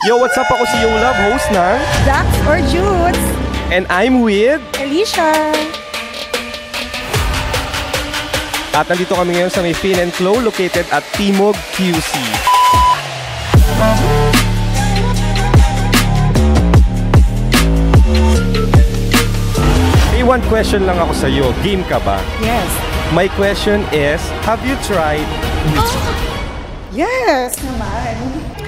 Yo, what's up? Ako si Yo Love, host ng Dax or Jutes. And I'm with Alicia. At nandito kami ngayon sa may Fin and Clo located at Timog QC. May one question lang ako sa iyo. Game ka ba? Yes. My question is, have you tried? Yes naman.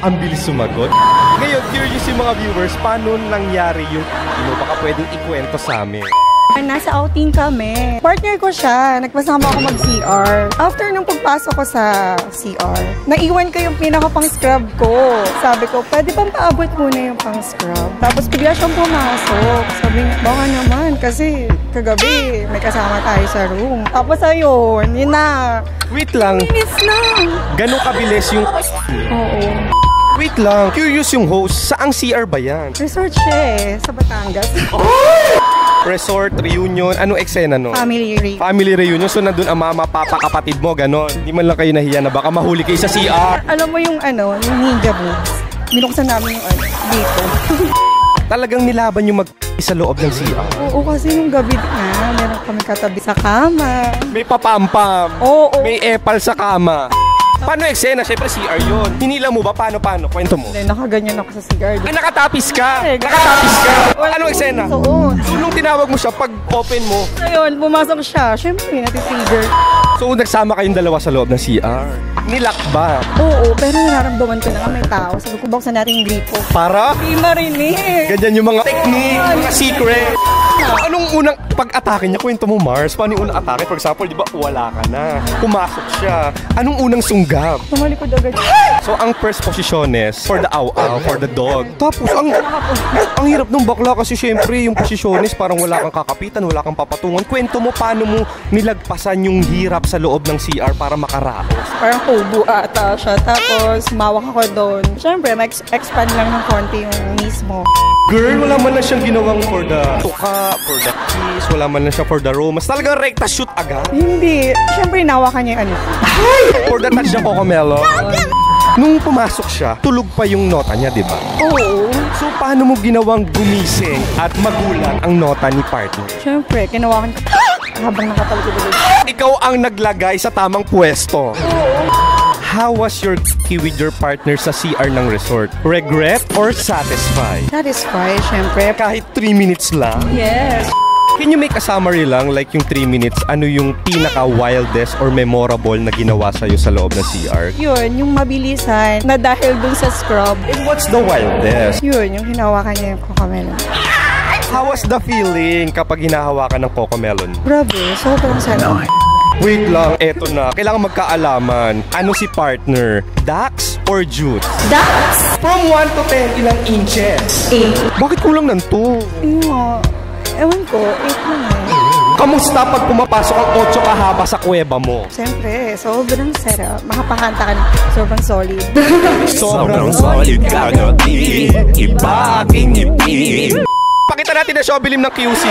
Ang bilis sumagot. Ngayon, curious yung mga viewers, paano nangyari yung baka pwedeng ikwento sa amin? Nasa outing kami. Partner ko siya. Nagpasama ako mag-CR. After nung pagpasok ko sa CR, naiwan ko yung pinaka-pang-scrub ko. Sabi ko, pwede bang paabot muna yung pang-scrub? Tapos bigla siyang pumasok. Sabi niya, baka naman kasi kagabi may kasama tayo sa room. Tapos ayun, yun na. Wait lang. Minutes lang. Ganun kabilis yung... Oo. Wait lang. Curious yung host. Saang CR ba yan? Resort siya eh, sa Batangas. Resort, reunion, anong eksena no? Family reunion. Family reunion, so nandun ang mama, papa, kapatid mo, ganon. Hindi man lang kayo nahiya na baka mahuli kayo sa CR. Alam mo yung yung ninja moves. Binuksan namin yung dito. Talagang nilaban yung sa loob ng CR. Oo, kasi nung gabi na, meron kami katabi sa kama. May papampam. Oo. May epal sa kama. Paano eksena? Siyempre CR yun. Hinila mo ba? Paano? Kwento mo. Hindi, nakaganyan ako sa cigar. Ay, nakatapis ka! Nakatapis ka! Anong eksena? Oo. So, nung tinawag mo siya, pag open mo. So yun, pumasok siya. Siyempre, nati-trigger. So, nagsama kayong dalawa sa loob ng CR. Nilak ba? Oo, pero nararamdaman ko na nga may tao. Sabi ko, buksan natin yung gripo. Para? Hindi marinig. Ganyan yung mga technique, mga secret. Anong unang pag-atake niya? Kwento mo, Mars. Paano yung unang atake? For example, di ba, wala ka na. Pumasok siya. Anong unang sunggab? Tumalikod agad. So, ang first posisyones for the aw-aw, for the dog. Tapos, ang hirap nung bakla kasi syempre, yung posisyones parang wala kang kakapitan, wala kang papatungan. Kwento mo, paano mo nilagpasan yung hirap sa loob ng CR para makaraos? Parang kubo ata siya. Tapos, mawak ako doon. Siyempre, expand lang ng konti yung mismo. Girl, wala man lang siyang ginawang for the tuka, for the kiss, wala man lang siya for the romance. Talagang rekta shoot agad. Hindi. Siyempre, inawakan niya yung For the touch ng Cocomelo. Nung pumasok siya, tulog pa yung nota niya, di ba? Oo. So, paano mo ginawang gumising at magulang ang nota ni partner? Siyempre, kinawakan ko habang nakatalikod ulit. Ikaw ang naglagay sa tamang pwesto. Oo. How was your with your partner sa CR ng resort? Regret or satisfied? Satisfied, siyempre. Kahit 3 minutes lang? Yes. Can you make a summary lang, like yung 3 minutes, ano yung pinaka-wildest or memorable na ginawa sa'yo sa loob ng CR? Yun, yung mabilisan na dahil dun sa scrub. And what's the wildest? Yun, yung hinawakan niya yung Cocomelon. How was the feeling kapag hinahawakan ng Cocomelon? Grabe, sobrang sarap. Wait lang, eto na. Kailangan magkaalaman. Ano si partner? Dax or Jutes? Dax! From 1 to 10, ilang inches? 8. Bakit kulang ng 2? Ewan ko, 8 lang eh. Kamusta pag pumapasok ang 8 kahaba sa kuweba mo? Siyempre, sobrang sarap. Makapakanta ka na, sobrang solid. Sobrang solid kagabi, iba aking ngiti. Pakita natin na showbilim ng QC.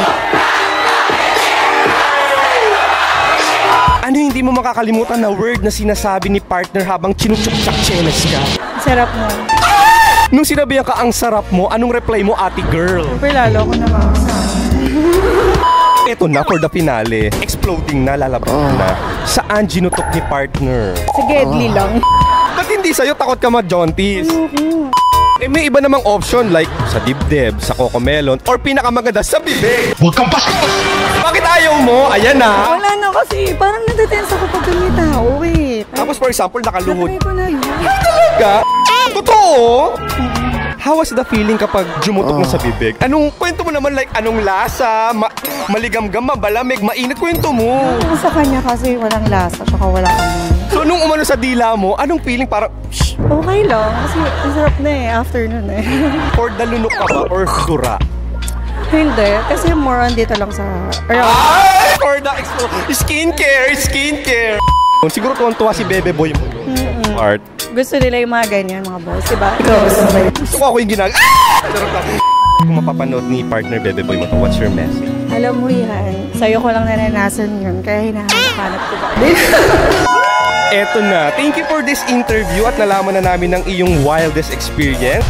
Ano hindi mo makakalimutan na word na sinasabi ni partner habang chinuchok-chak-chenes ka? Sarap mo. Nung sinabihan ka ang sarap mo, anong reply mo, ate girl? Siyempre, lalo ko naman. Eto na for the finale. Exploding na, lalabas na. Saan ginutok ni partner? Sa Gedli lang. Ba't hindi sa'yo takot ka ma-jaunties? Eh, may iba namang option like sa dibdib, sa Cocomelon, or pinakamaganda sa bibig. Huwag kang pasok! Bakit ayaw mo? Ayan na! Wala na kasi, parang nadatense ako pag may tao eh. Tapos for example, nakaluhod. Natry ko na yun. Talaga? Totoo? How was the feeling kapag jumutok mo sa bibig? Anong, kwento mo naman like anong lasa, maligamgam, mabalamig, mainit, kwento mo. Sa kanya kasi walang lasa, tsaka wala kami. So nung umano sa dila mo, anong feeling parang, okay lang, kasi ang sarap na eh, after nun eh. for the lunok ka ba or dura? Hindi, kasi more on dito lang sa around. Ay! For the skincare! Siguro tuwan-tuwa si Bebe Boy mo. Art. Gusto nila yung mga ganyan, mga boys, diba? Ikaw, gusto ba yun? Gusto ko ako yung ginag... Kung mapapanood ni partner Bebe Boy mo to, what's your message? Alam mo yan, sa'yo ko lang naranasan yun, kaya hinahanap ko ba? Eto na. Thank you for this interview at nalaman na namin ng iyong wildest experience.